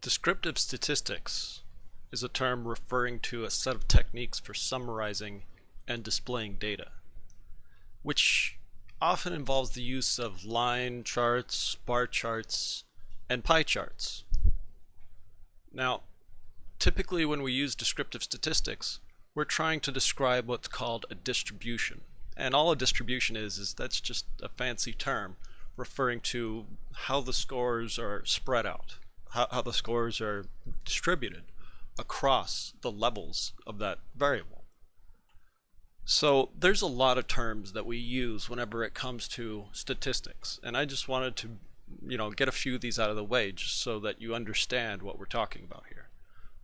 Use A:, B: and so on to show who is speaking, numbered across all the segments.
A: Descriptive statistics is a term referring to a set of techniques for summarizing and displaying data, which often involves the use of line charts, bar charts, and pie charts. Now, typically when we use descriptive statistics, we're trying to describe what's called a distribution. And all a distribution is that's just a fancy term referring to how the scores are spread out, how the scores are distributed across the levels of that variable. So there's a lot of terms that we use whenever it comes to statistics, and I just wanted to get a few of these out of the way just so that you understand what we're talking about here.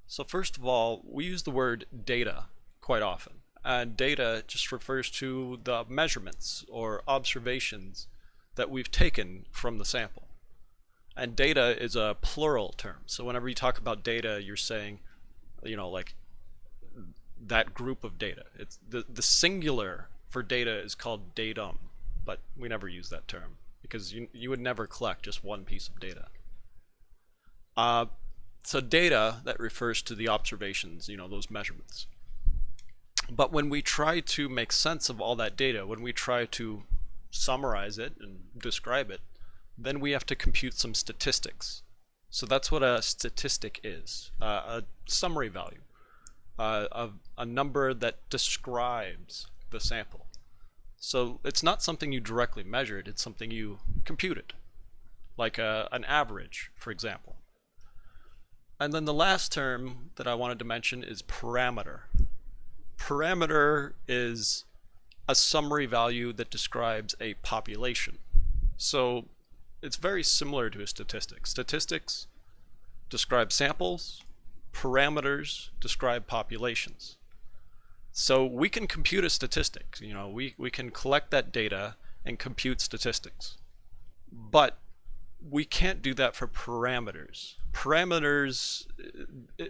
A: So first of all, we use the word data quite often, and data just refers to the measurements or observations that we've taken from the sample. And data is a plural term, so whenever you talk about data, you're saying like that group of data. It's the singular for data is called datum, but we never use that term because you would never collect just one piece of data. So data, that refers to the observations, those measurements. But when we try to make sense of all that data, when we try to summarize it and describe it, then we have to compute some statistics. So that's what a statistic is, a summary value, a number that describes the sample. So it's not something you directly measured, it's something you computed, like an average, for example. And then the last term that I wanted to mention is parameter. Parameter is a summary value that describes a population. So it's very similar to a statistic. Statistics describe samples, parameters describe populations. So we can compute a statistic, we can collect that data and compute statistics. But we can't do that for parameters. Parameters,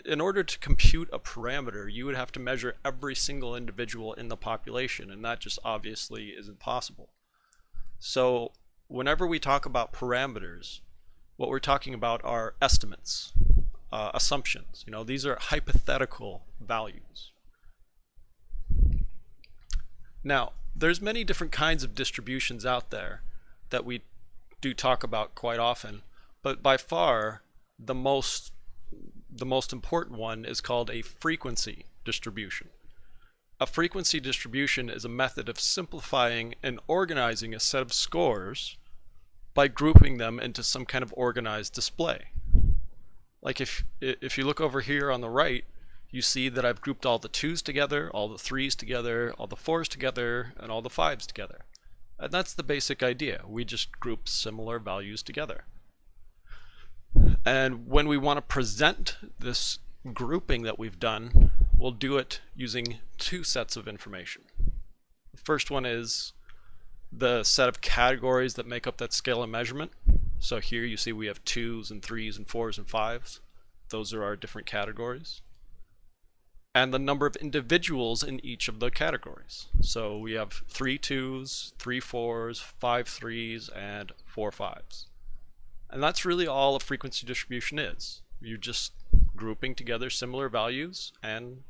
A: in order to compute a parameter, you would have to measure every single individual in the population, and that just obviously isn't possible. So whenever we talk about parameters, what we're talking about are estimates, assumptions. These are hypothetical values. Now, there's many different kinds of distributions out there that we do talk about quite often, but by far the most important one is called a frequency distribution. A frequency distribution is a method of simplifying and organizing a set of scores by grouping them into some kind of organized display. Like if you look over here on the right, you see that I've grouped all the 2's together, all the 3's together, all the 4's together, and all the 5's together. And that's the basic idea. We just group similar values together. And when we want to present this grouping that we've done, we'll do it using two sets of information. The first one is the set of categories that make up that scale of measurement. So here you see we have 2's and 3's and 4's and 5's. Those are our different categories. And the number of individuals in each of the categories. So we have 3 2's, 3 4's, 5 3's, and 4 5's. And that's really all a frequency distribution is. You're just grouping together similar values and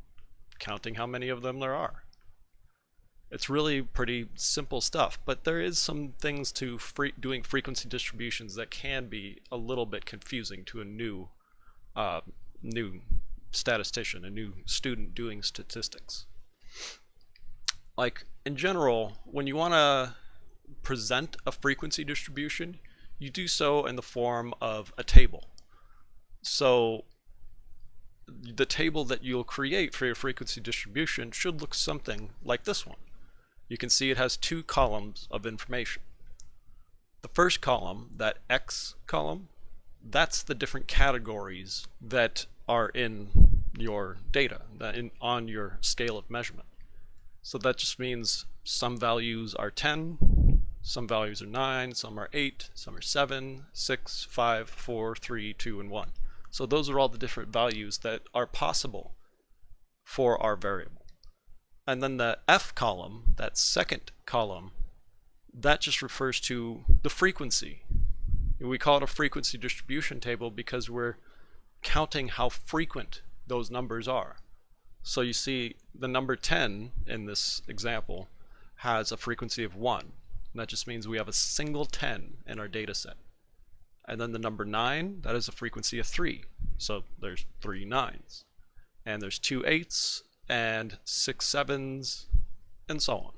A: counting how many of them there are. It's really pretty simple stuff, but there is some things to doing frequency distributions that can be a little bit confusing to a new statistician, a new student doing statistics. Like in general, when you want to present a frequency distribution, you do so in the form of a table. So the table that you'll create for your frequency distribution should look something like this one. You can see it has two columns of information. The first column, that X column, that's the different categories that are in your data, on your scale of measurement. So that just means some values are 10, some values are 9, some are 8, some are 7, 6, 5, 4, 3, 2, and 1. So those are all the different values that are possible for our variable. And then the F column, that second column, that just refers to the frequency. We call it a frequency distribution table because we're counting how frequent those numbers are. So you see the number 10 in this example has a frequency of 1. And that just means we have a single 10 in our data set. And then the number 9, that is a frequency of 3. So there's 3 9s. And there's 2 8s and 6 7s and so on.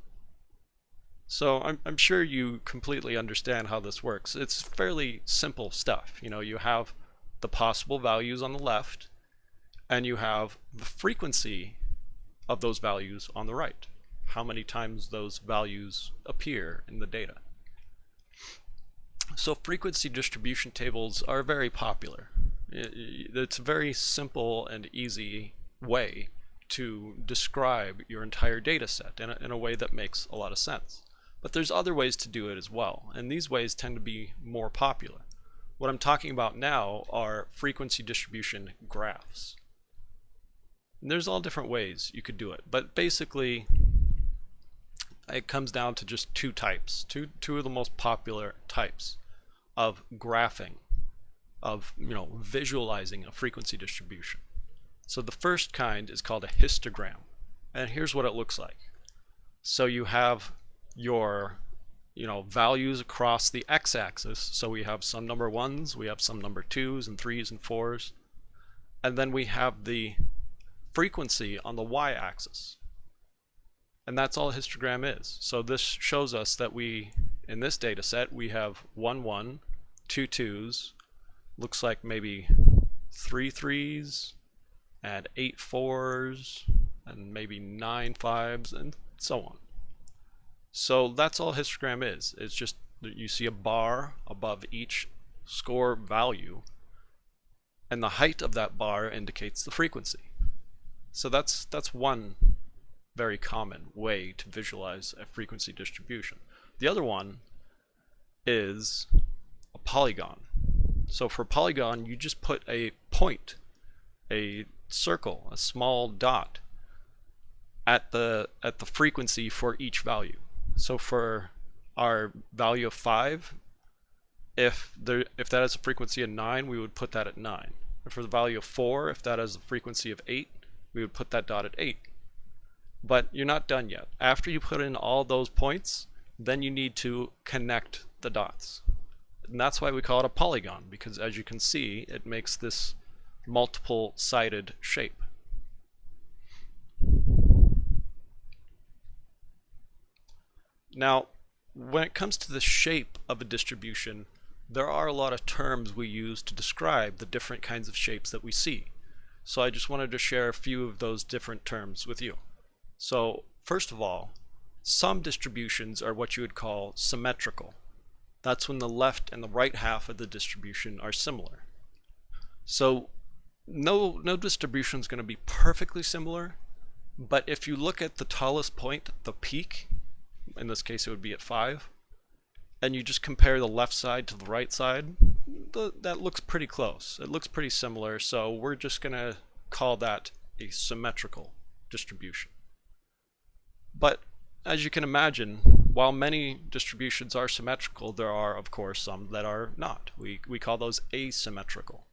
A: So I'm sure you completely understand how this works. It's fairly simple stuff. You know, you have the possible values on the left, and you have the frequency of those values on the right. How many times those values appear in the data. So frequency distribution tables are very popular. It's a very simple and easy way to describe your entire data set in a way that makes a lot of sense. But there's other ways to do it as well, and these ways tend to be more popular. What I'm talking about now are frequency distribution graphs. And there's all different ways you could do it, but basically it comes down to just two types, two of the most popular types of graphing, of visualizing a frequency distribution. So the first kind is called a histogram, and here's what it looks like. So you have your values across the x-axis. So we have some number 1s, we have some number 2s and 3s and 4s, and then we have the frequency on the y-axis. And that's all a histogram is. So this shows us that in this data set, we have 1 1, 2 2s, looks like maybe 3 3s, and 8 4s, and maybe 9 5s, and so on. So that's all histogram is. It's just that you see a bar above each score value, and the height of that bar indicates the frequency. So that's one very common way to visualize a frequency distribution. The other one is a polygon. So for polygon, you just put a point, a circle, a small dot at the frequency for each value. So for our value of 5, if that has a frequency of 9, we would put that at 9. And for the value of 4, if that has a frequency of 8, we would put that dot at 8. But you're not done yet. After you put in all those points, then you need to connect the dots. And that's why we call it a polygon, because as you can see, it makes this multiple-sided shape. Now, when it comes to the shape of a distribution, there are a lot of terms we use to describe the different kinds of shapes that we see. So I just wanted to share a few of those different terms with you. So first of all, some distributions are what you would call symmetrical. That's when the left and the right half of the distribution are similar. So no distribution is going to be perfectly similar, but if you look at the tallest point, the peak, in this case it would be at 5, and you just compare the left side to the right side, that looks pretty close. It looks pretty similar, so we're just going to call that a symmetrical distribution. But as you can imagine, while many distributions are symmetrical, there are of course some that are not. We call those asymmetrical.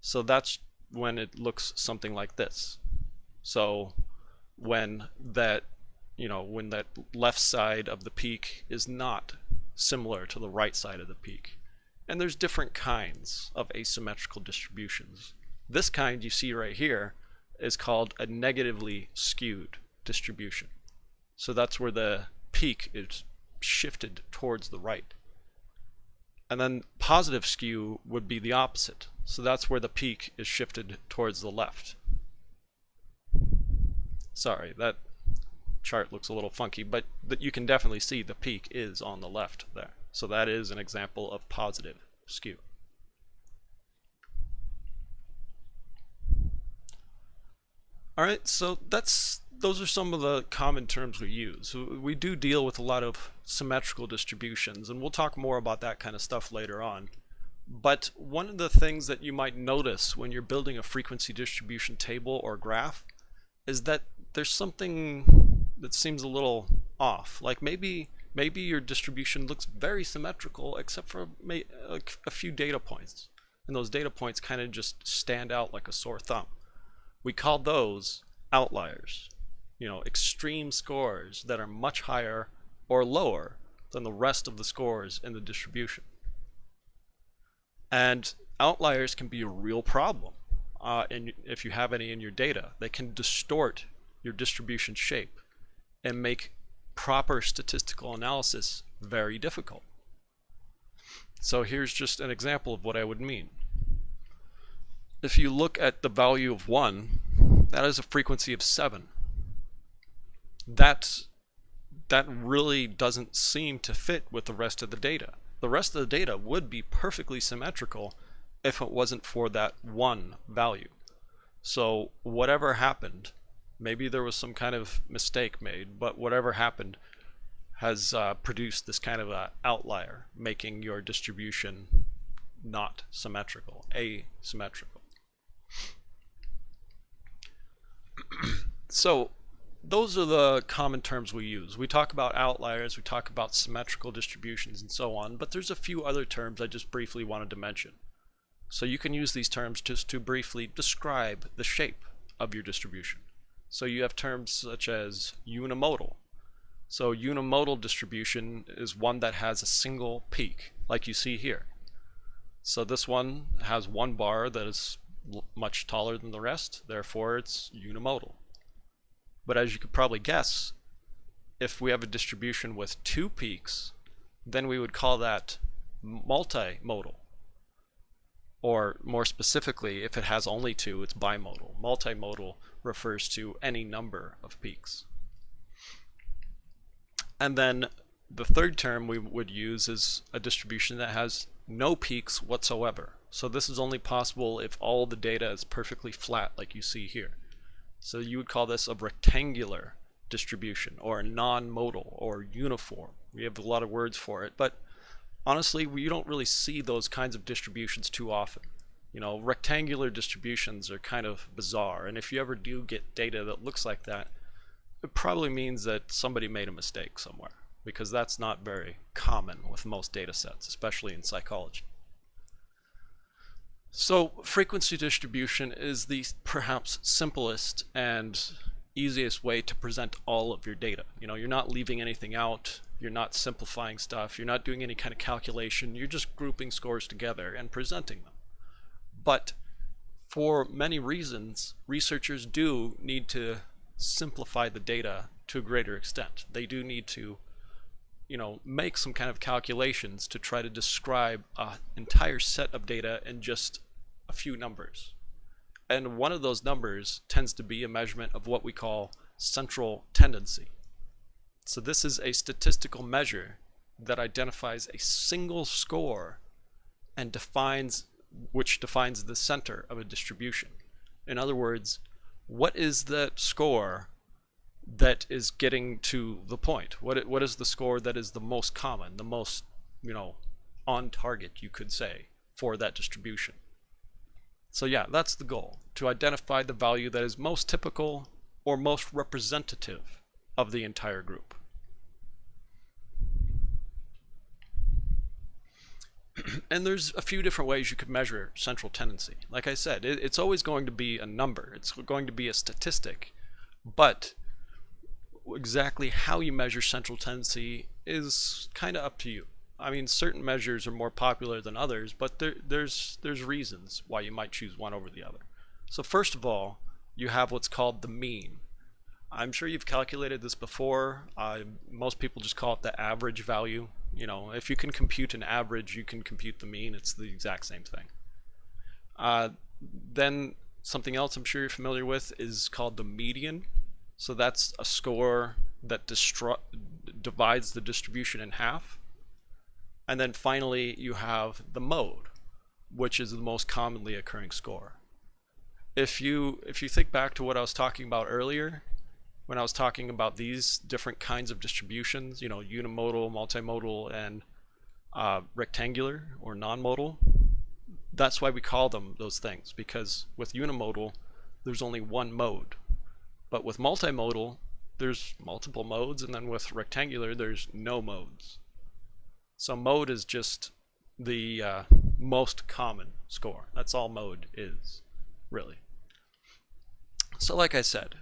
A: So that's when it looks something like this. So when that left side of the peak is not similar to the right side of the peak. And there's different kinds of asymmetrical distributions. This kind you see right here is called a negatively skewed distribution. So that's where the peak is shifted towards the right. And then positive skew would be the opposite. So that's where the peak is shifted towards the left. Sorry, that chart looks a little funky, but you can definitely see the peak is on the left there. So that is an example of positive skew. Alright, so those are some of the common terms we use. We do deal with a lot of symmetrical distributions, and we'll talk more about that kind of stuff later on. But one of the things that you might notice when you're building a frequency distribution table or graph is that there's something that seems a little off. Like maybe your distribution looks very symmetrical except for like a few data points, and those data points kind of just stand out like a sore thumb. We call those outliers, extreme scores that are much higher or lower than the rest of the scores in the distribution. And outliers can be a real problem, and if you have any in your data. They can distort your distribution shape and make proper statistical analysis very difficult. So here's just an example of what I would mean. If you look at the value of 1, that is a frequency of 7. That really doesn't seem to fit with the rest of the data. The rest of the data would be perfectly symmetrical if it wasn't for that 1 value. So whatever happened, maybe there was some kind of mistake made, but whatever happened has produced this kind of a outlier, making your distribution not symmetrical, asymmetrical. So those are the common terms we use. We talk about outliers, we talk about symmetrical distributions and so on, but there's a few other terms I just briefly wanted to mention. So you can use these terms just to briefly describe the shape of your distribution. So you have terms such as unimodal. So unimodal distribution is one that has a single peak, like you see here. So this one has one bar that is much taller than the rest, therefore it's unimodal. But as you could probably guess, if we have a distribution with 2 peaks, then we would call that multimodal. Or more specifically, if it has only 2, it's bimodal. Multimodal refers to any number of peaks. And then the third term we would use is a distribution that has no peaks whatsoever. So this is only possible if all the data is perfectly flat, like you see here. So you would call this a rectangular distribution, or a non-modal, or uniform. We have a lot of words for it, but honestly, we don't really see those kinds of distributions too often. Rectangular distributions are kind of bizarre, and if you ever do get data that looks like that, it probably means that somebody made a mistake somewhere, because that's not very common with most data sets, especially in psychology. So frequency distribution is the perhaps simplest and easiest way to present all of your data. You're not leaving anything out, you're not simplifying stuff, you're not doing any kind of calculation, you're just grouping scores together and presenting them. But for many reasons, researchers do need to simplify the data to a greater extent. They do need to make some kind of calculations to try to describe an entire set of data in just a few numbers. And one of those numbers tends to be a measurement of what we call central tendency. So this is a statistical measure that identifies a single score and which defines the center of a distribution. In other words, what is the score that is getting to the point? What is the score that is the most common, the most, on target, you could say, for that distribution? So yeah, that's the goal, to identify the value that is most typical or most representative of the entire group. And there's a few different ways you could measure central tendency. Like I said, it's always going to be a number, it's going to be a statistic, but exactly how you measure central tendency is kind of up to you. I mean, certain measures are more popular than others, but there's reasons why you might choose one over the other. So first of all, you have what's called the mean. I'm sure you've calculated this before. Most people just call it the average value. If you can compute an average, you can compute the mean. It's the exact same thing. Then something else I'm sure you're familiar with is called the median. So that's a score that divides the distribution in half. And then finally, you have the mode, which is the most commonly occurring score. If you think back to what I was talking about earlier, when I was talking about these different kinds of distributions, unimodal, multimodal, and rectangular or non-modal, that's why we call them those things, because with unimodal, there's only one mode. But with multimodal, there's multiple modes, and then with rectangular, there's no modes. So mode is just the most common score. That's all mode is, really. So like I said,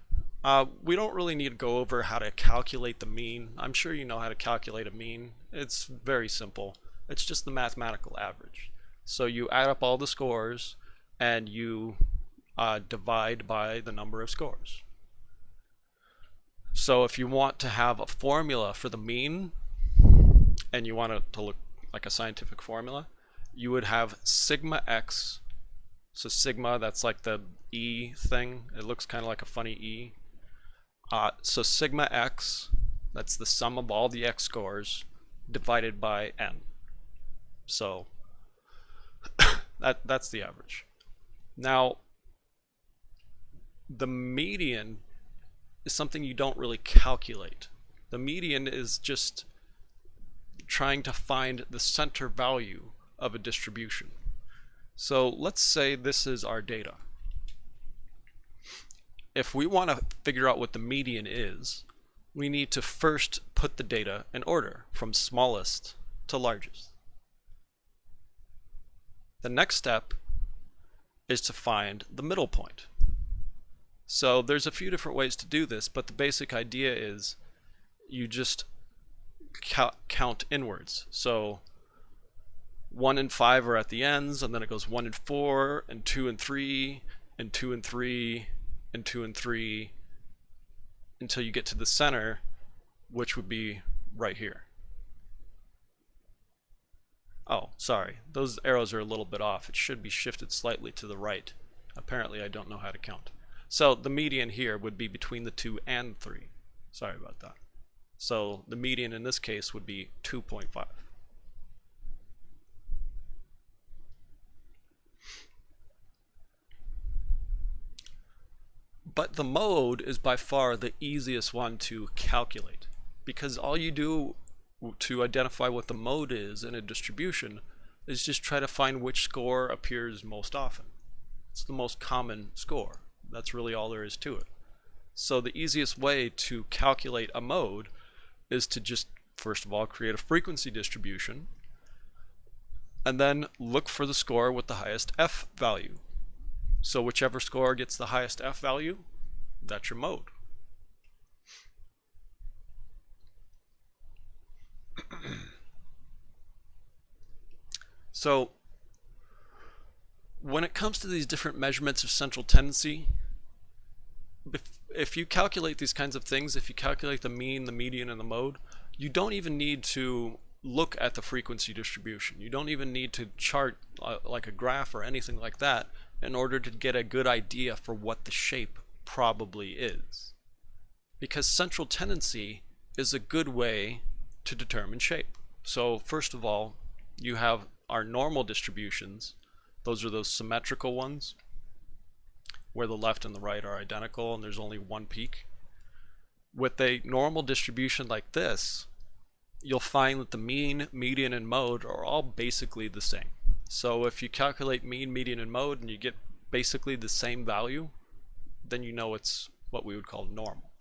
A: we don't really need to go over how to calculate the mean. I'm sure you know how to calculate a mean. It's very simple. It's just the mathematical average. So you add up all the scores and you divide by the number of scores. So if you want to have a formula for the mean, and you want it to look like a scientific formula, you would have sigma x. So sigma, that's like the E thing. It looks kind of like a funny E. So sigma x, that's the sum of all the x scores divided by n. So that's the average. Now, the median is something you don't really calculate. The median is just trying to find the center value of a distribution. So let's say this is our data. If we want to figure out what the median is, we need to first put the data in order from smallest to largest. The next step is to find the middle point. So there's a few different ways to do this, but the basic idea is you just count inwards. So 1 and 5 are at the ends, and then it goes 1 and 4, and 2 and 3, and 2 and 3, and 2 and 3, until you get to the center, which would be right here. Oh, sorry, those arrows are a little bit off. It should be shifted slightly to the right. Apparently I don't know how to count. So the median here would be between the 2 and 3. Sorry about that. So the median in this case would be 2.5. But the mode is by far the easiest one to calculate, because all you do to identify what the mode is in a distribution is just try to find which score appears most often. It's the most common score. That's really all there is to it. So the easiest way to calculate a mode is to just, first of all, create a frequency distribution, and then look for the score with the highest F value. So whichever score gets the highest F value, that's your mode. So when it comes to these different measurements of central tendency, if you calculate these kinds of things, if you calculate the mean, the median, and the mode, you don't even need to look at the frequency distribution. You don't even need to chart like a graph or anything like that in order to get a good idea for what the shape probably is. Because central tendency is a good way to determine shape. So first of all, you have our normal distributions. Those are those symmetrical ones where the left and the right are identical and there's only one peak. With a normal distribution like this, you'll find that the mean, median, and mode are all basically the same. So if you calculate mean, median, and mode and you get basically the same value, then you know it's what we would call normal.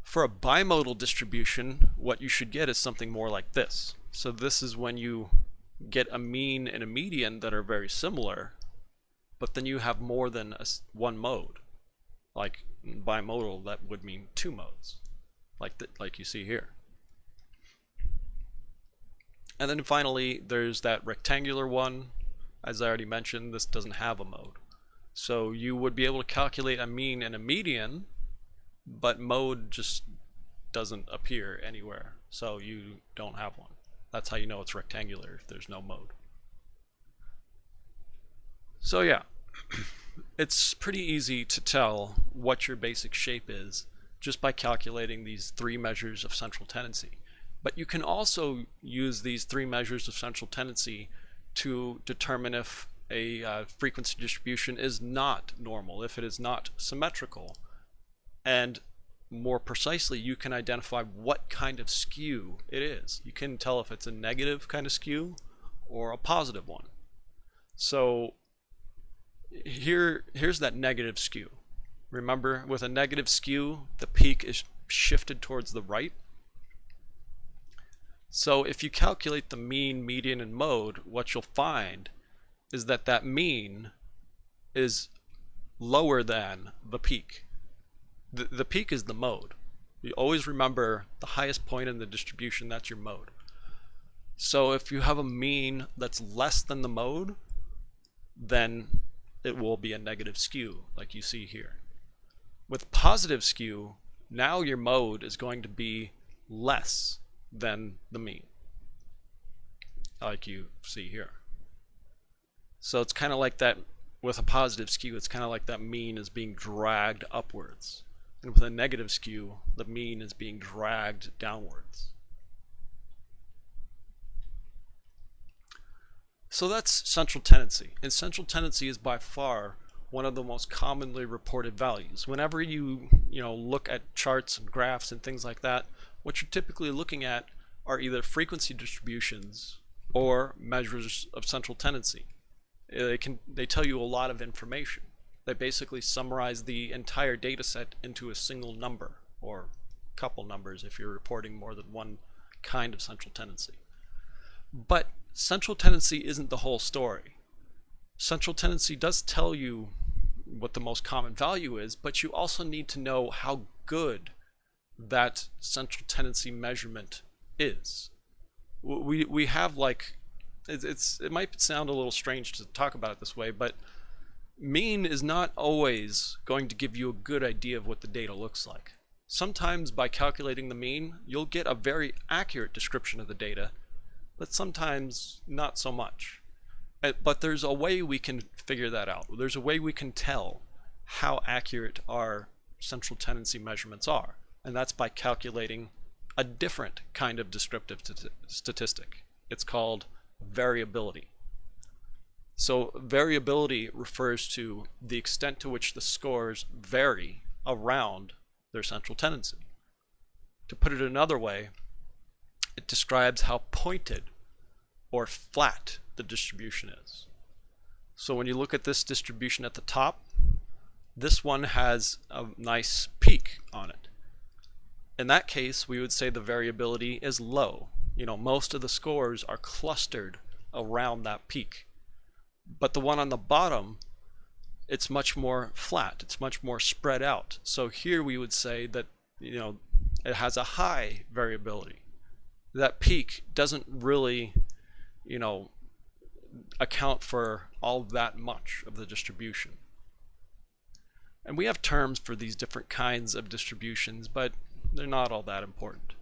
A: For a bimodal distribution, what you should get is something more like this. So this is when you get a mean and a median that are very similar, but then you have more than one mode. Like in bimodal, that would mean two modes, like you see here. And then finally, there's that rectangular one. As I already mentioned, this doesn't have a mode. So you would be able to calculate a mean and a median, but mode just doesn't appear anywhere. So you don't have one. That's how you know it's rectangular, if there's no mode. So yeah, it's pretty easy to tell what your basic shape is just by calculating these three measures of central tendency. But you can also use these three measures of central tendency to determine if a frequency distribution is not normal, if it is not symmetrical. And more precisely, you can identify what kind of skew it is. You can tell if it's a negative kind of skew or a positive one. So here's that negative skew. Remember, with a negative skew, the peak is shifted towards the right. So if you calculate the mean, median, and mode, what you'll find is that that mean is lower than the peak. The peak is the mode. You always remember the highest point in the distribution, that's your mode. So if you have a mean that's less than the mode, then it will be a negative skew, like you see here. With positive skew, now your mode is going to be less than the mean, like you see here. So it's kind of like that. With a positive skew, it's kind of like that mean is being dragged upwards. And with a negative skew, the mean is being dragged downwards. So that's central tendency. And central tendency is by far one of the most commonly reported values. Whenever you look at charts and graphs and things like that, what you're typically looking at are either frequency distributions or measures of central tendency. They tell you a lot of information. They basically summarize the entire data set into a single number, or couple numbers if you're reporting more than one kind of central tendency. But central tendency isn't the whole story. Central tendency does tell you what the most common value is, but you also need to know how good that central tendency measurement is. We have like, it might sound a little strange to talk about it this way, but mean is not always going to give you a good idea of what the data looks like. Sometimes by calculating the mean, you'll get a very accurate description of the data, but sometimes not so much. But there's a way we can figure that out. There's a way we can tell how accurate our central tendency measurements are, and that's by calculating a different kind of descriptive statistic. It's called variability. So variability refers to the extent to which the scores vary around their central tendency. To put it another way, it describes how pointed or flat the distribution is. So when you look at this distribution at the top, this one has a nice peak on it. In that case, we would say the variability is low. Most of the scores are clustered around that peak. But the one on the bottom, it's much more flat, it's much more spread out. So here we would say that it has a high variability. That peak doesn't really account for all that much of the distribution. And we have terms for these different kinds of distributions, but they're not all that important.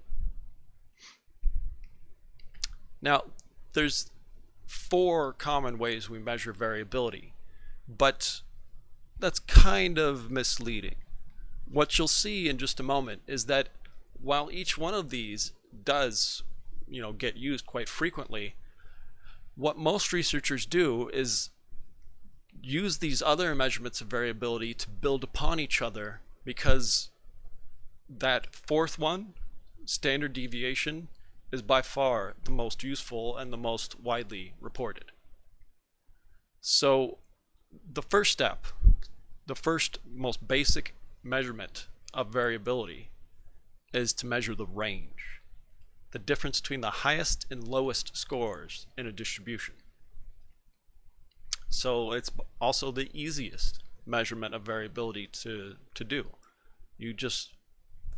A: Now, there's 4 common ways we measure variability, but that's kind of misleading. What you'll see in just a moment is that while each one of these does get used quite frequently, what most researchers do is use these other measurements of variability to build upon each other, because that 4th one, standard deviation, is by far the most useful and the most widely reported. So the first step, the first most basic measurement of variability, is to measure the range, the difference between the highest and lowest scores in a distribution. So it's also the easiest measurement of variability to do. You just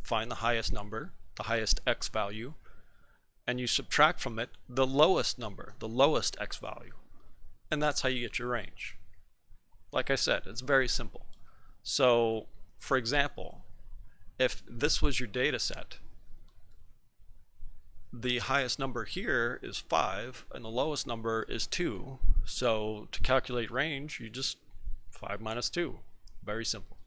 A: find the highest number, the highest x value, and you subtract from it the lowest number, the lowest x value. And that's how you get your range. Like I said, it's very simple. So, for example, if this was your data set, the highest number here is 5 and the lowest number is 2. So to calculate range, you just 5 minus 2. Very simple.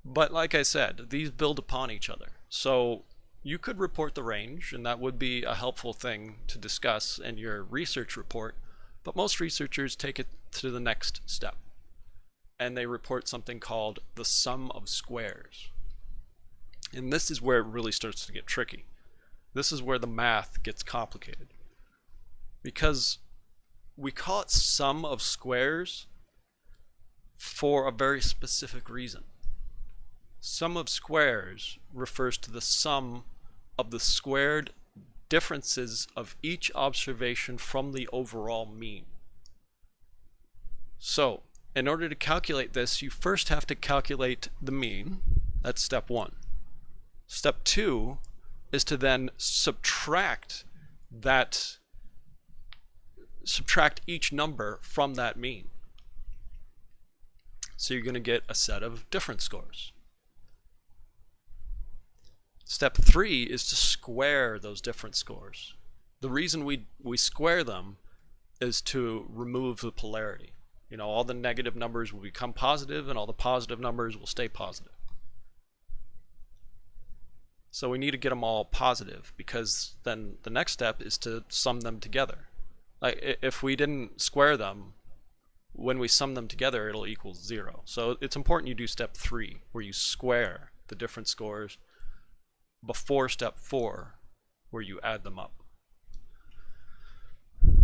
A: But like I said, these build upon each other. So you could report the range, and that would be a helpful thing to discuss in your research report, but most researchers take it to the next step, and they report something called the sum of squares. And this is where it really starts to get tricky. This is where the math gets complicated, because we call it sum of squares, for a very specific reason. Sum of squares refers to the sum of the squared differences of each observation from the overall mean. So, in order to calculate this, you first have to calculate the mean. That's step one. Step two is to then subtract each number from that mean. So you're going to get a set of difference scores. Step three is to square those difference scores. The reason we square them is to remove the polarity. You know, all the negative numbers will become positive and all the positive numbers will stay positive. So we need to get them all positive, because then the next step is to sum them together. Like if we didn't square them, when we sum them together it'll equal 0. So it's important you do step 3, where you square the difference scores, before step 4, where you add them up.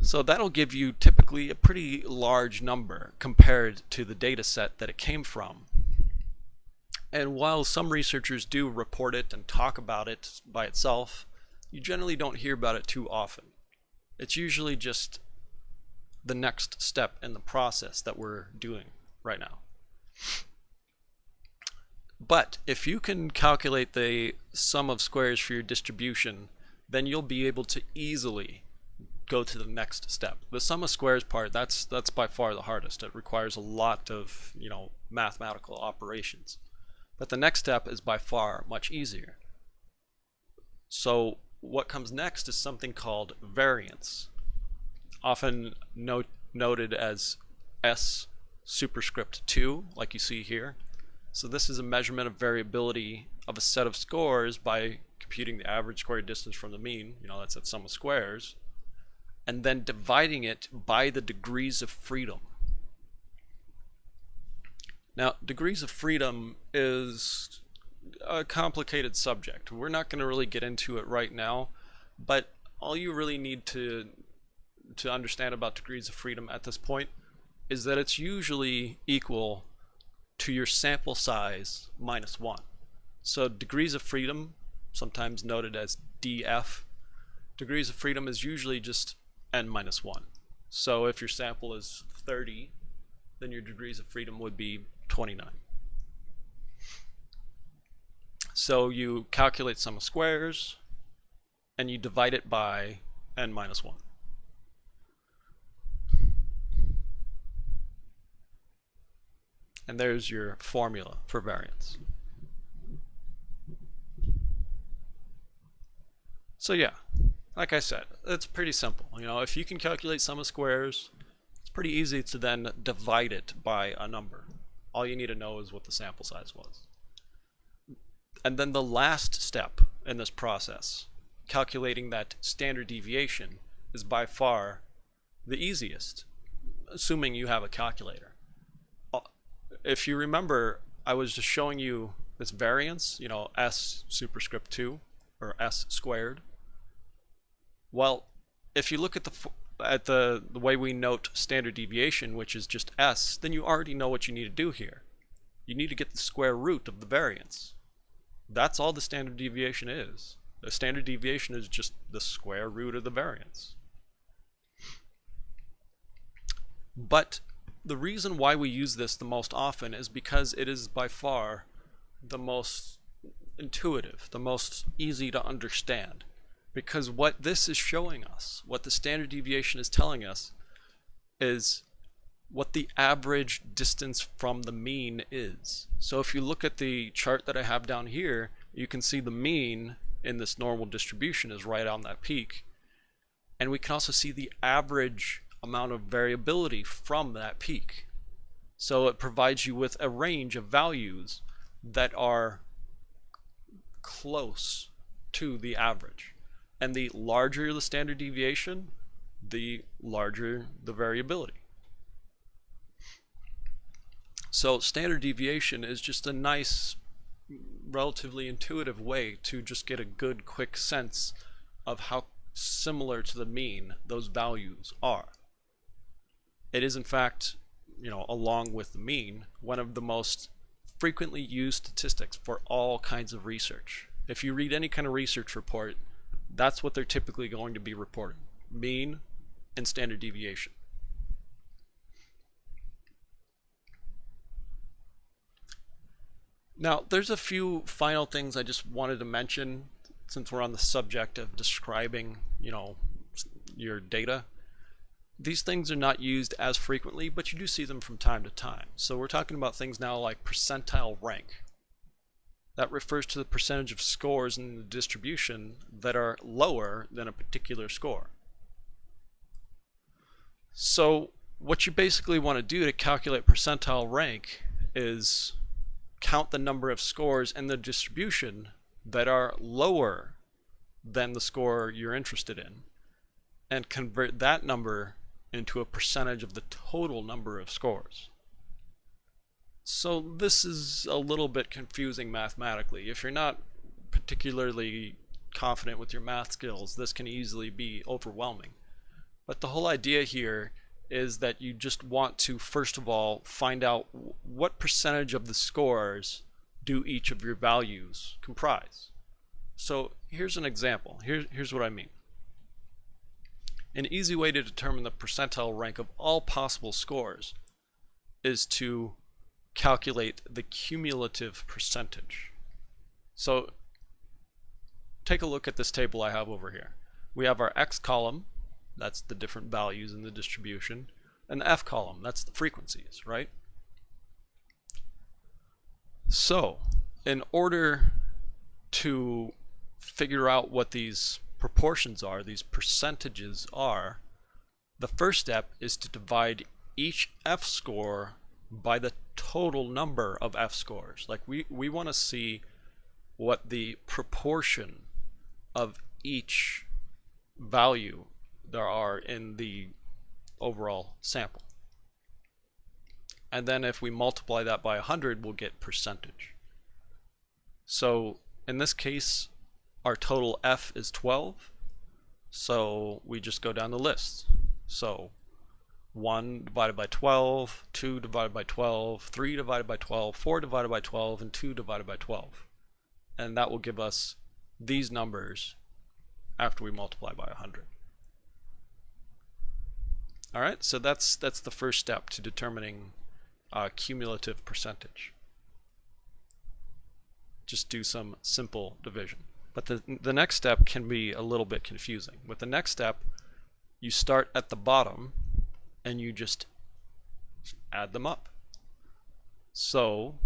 A: So that'll give you typically a pretty large number compared to the data set that it came from. And while some researchers do report it and talk about it by itself, you generally don't hear about it too often. It's usually just the next step in the process that we're doing right now. But if you can calculate the sum of squares for your distribution, then you'll be able to easily go to the next step. The sum of squares part, that's by far the hardest. It requires a lot of, mathematical operations. But the next step is by far much easier. So what comes next is something called variance, often noted as S superscript 2, like you see here. So this is a measurement of variability of a set of scores by computing the average squared distance from the mean, that's that sum of squares, and then dividing it by the degrees of freedom. Now, degrees of freedom is a complicated subject. We're not going to really get into it right now, but all you really need to understand about degrees of freedom at this point is that it's usually equal to your sample size minus 1. So degrees of freedom, sometimes noted as DF, degrees of freedom is usually just n minus 1. So if your sample is 30, then your degrees of freedom would be 29. So you calculate sum of squares and you divide it by n minus 1. And there's your formula for variance. So yeah, like I said, it's pretty simple. If you can calculate sum of squares, it's pretty easy to then divide it by a number. All you need to know is what the sample size was. And then the last step in this process, calculating that standard deviation, is by far the easiest, assuming you have a calculator. If you remember, I was just showing you this variance, S superscript 2, or S squared. Well, if you look at the way we note standard deviation, which is just S, then you already know what you need to do here. You need to get the square root of the variance. That's all the standard deviation is. The standard deviation is just the square root of the variance. But the reason why we use this the most often is because it is by far the most intuitive, the most easy to understand. Because what this is showing us, what the standard deviation is telling us, is what the average distance from the mean is. So if you look at the chart that I have down here, you can see the mean in this normal distribution is right on that peak. And we can also see the average amount of variability from that peak. So it provides you with a range of values that are close to the average. And the larger the standard deviation, the larger the variability. So standard deviation is just a nice, relatively intuitive way to just get a good, quick sense of how similar to the mean those values are. It is in fact along with the mean, one of the most frequently used statistics for all kinds of research. If you read any kind of research report, that's what they're typically going to be reporting: mean and standard deviation. Now, there's a few final things I just wanted to mention since we're on the subject of describing, your data. These things are not used as frequently, but you do see them from time to time. So we're talking about things now like percentile rank. That refers to the percentage of scores in the distribution that are lower than a particular score. So what you basically want to do to calculate percentile rank is count the number of scores in the distribution that are lower than the score you're interested in, and convert that number into a percentage of the total number of scores. So this is a little bit confusing mathematically. If you're not particularly confident with your math skills, this can easily be overwhelming. But the whole idea here is that you just want to, first of all, find out what percentage of the scores do each of your values comprise. So here's an example. Here's what I mean. An easy way to determine the percentile rank of all possible scores is to calculate the cumulative percentage. So take a look at this table I have over here. We have our X column, that's the different values in the distribution, and the F column, that's the frequencies, right? So in order to figure out what these proportions are, these percentages are, the first step is to divide each F score by the total number of F scores. Like we want to see what the proportion of each value there are in the overall sample. And then if we multiply that by 100, we'll get percentage. So in this case, our total F is 12, so we just go down the list. So 1 divided by 12, 2 divided by 12, 3 divided by 12, 4 divided by 12, and 2 divided by 12. And that will give us these numbers after we multiply by 100. Alright, so that's the first step to determining cumulative percentage. Just do some simple division. But the next step can be a little bit confusing. With the next step, you start at the bottom and you just add them up. So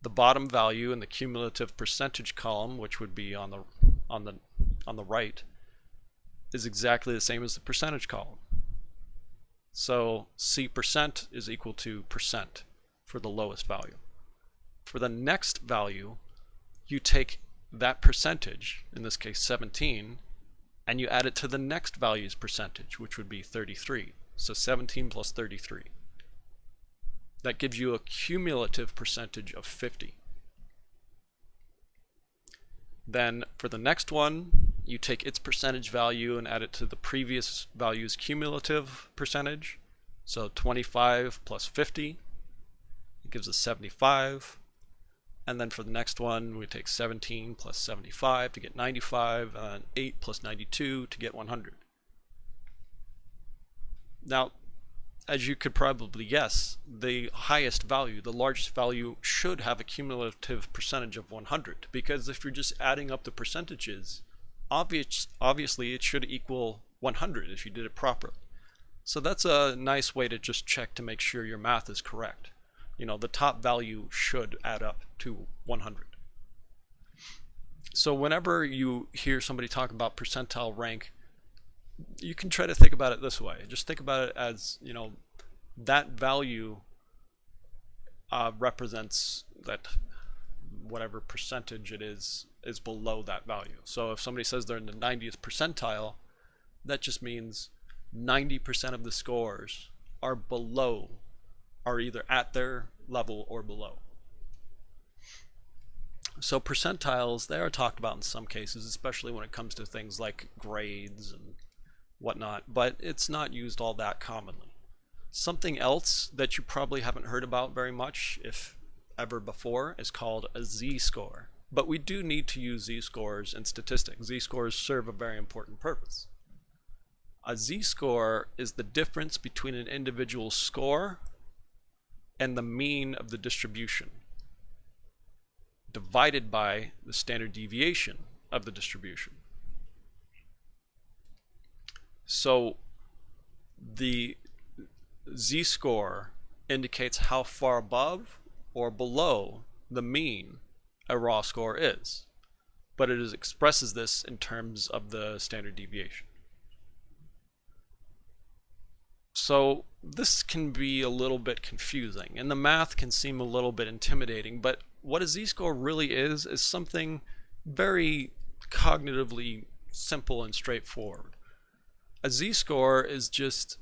A: the bottom value in the cumulative percentage column, which would be on the right, is exactly the same as the percentage column. So C percent is equal to percent for the lowest value. For the next value, you take that percentage, in this case 17, and you add it to the next value's percentage, which would be 33. So 17 plus 33. That gives you a cumulative percentage of 50. Then for the next one, you take its percentage value and add it to the previous value's cumulative percentage. So 25 plus 50, it gives us 75. And then for the next one, we take 17 plus 75 to get 95, and 8 plus 92 to get 100. Now, as you could probably guess, the highest value, the largest value, should have a cumulative percentage of 100, because if you're just adding up the percentages, obviously it should equal 100 if you did it properly. So that's a nice way to just check to make sure your math is correct. The top value should add up to 100. So whenever you hear somebody talk about percentile rank, you can try to think about it this way. Just think about it as, that value represents that whatever percentage it is below that value. So if somebody says they're in the 90th percentile, that just means 90% of the scores are either at their level or below. So percentiles, they are talked about in some cases, especially when it comes to things like grades and whatnot, but it's not used all that commonly. Something else that you probably haven't heard about very much, if ever before, is called a z-score. But we do need to use z-scores in statistics. Z-scores serve a very important purpose. A z-score is the difference between an individual's score and the mean of the distribution, divided by the standard deviation of the distribution. So the z-score indicates how far above or below the mean a raw score is, but it expresses this in terms of the standard deviation. So this can be a little bit confusing, and the math can seem a little bit intimidating, but what a z-score really is something very cognitively simple and straightforward. A z-score is just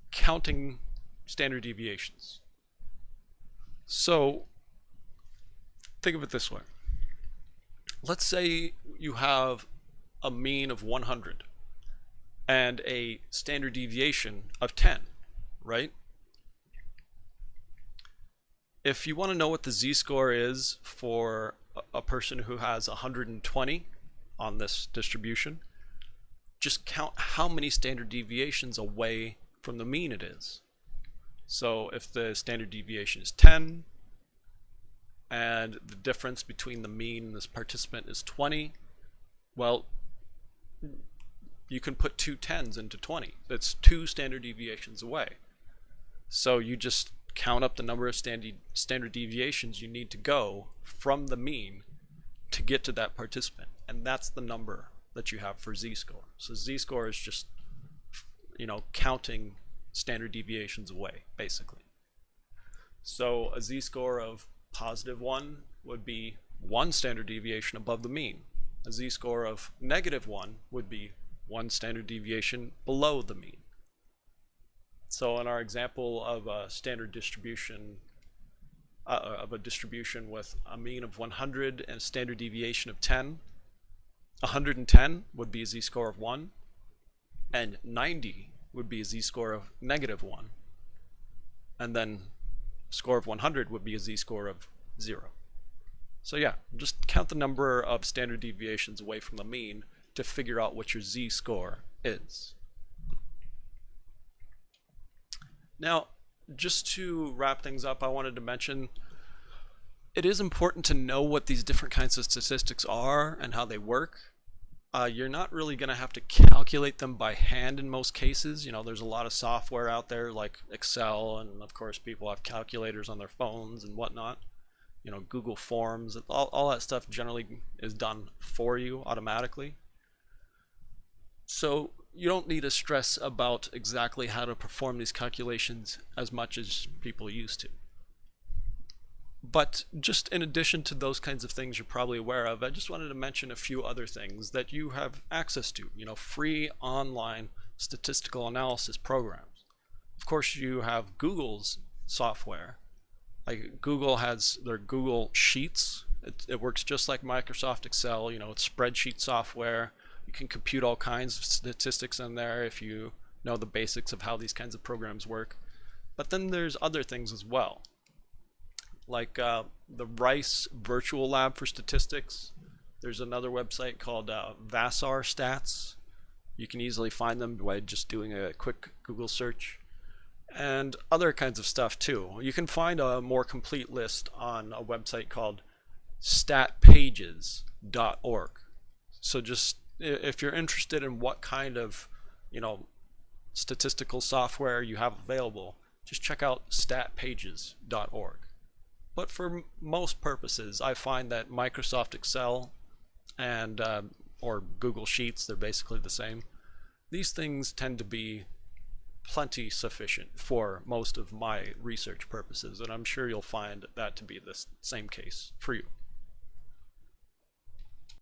A: counting standard deviations. So think of it this way. Let's say you have a mean of 100 and a standard deviation of 10, right? If you want to know what the z-score is for a person who has 120 on this distribution, just count how many standard deviations away from the mean it is. So if the standard deviation is 10 and the difference between the mean and this participant is 20, well, you can put two 10s into 20. That's 2 standard deviations away. So you just count up the number of standard deviations you need to go from the mean to get to that participant, and that's the number that you have for z-score. So z-score is just, counting standard deviations away, basically. So a z-score of +1 would be 1 standard deviation above the mean. A z-score of -1 would be 1 standard deviation below the mean. So in our example of a standard distribution, of a distribution with a mean of 100 and a standard deviation of 10, 110 would be a z-score of 1, and 90 would be a z-score of -1, and then score of 100 would be a z-score of 0. So yeah, just count the number of standard deviations away from the mean to figure out what your z-score is. Now, just to wrap things up, I wanted to mention it is important to know what these different kinds of statistics are and how they work. You're not really going to have to calculate them by hand in most cases. There's a lot of software out there like Excel, and of course people have calculators on their phones and whatnot. Google Forms, all that stuff generally is done for you automatically. So you don't need to stress about exactly how to perform these calculations as much as people used to. But just in addition to those kinds of things you're probably aware of, I just wanted to mention a few other things that you have access to, free online statistical analysis programs. Of course, you have Google's software. Like Google has their Google Sheets. It works just like Microsoft Excel. It's spreadsheet software. You can compute all kinds of statistics in there if you know the basics of how these kinds of programs work. But then there's other things as well, like the Rice Virtual Lab for Statistics. There's another website called Vassar Stats. You can easily find them by just doing a quick Google search. And other kinds of stuff too. You can find a more complete list on a website called statpages.org. So just if you're interested in what kind of statistical software you have available, just check out statpages.org. But for most purposes, I find that Microsoft Excel and or Google Sheets, they're basically the same. These things tend to be plenty sufficient for most of my research purposes, and I'm sure you'll find that to be the same case for you.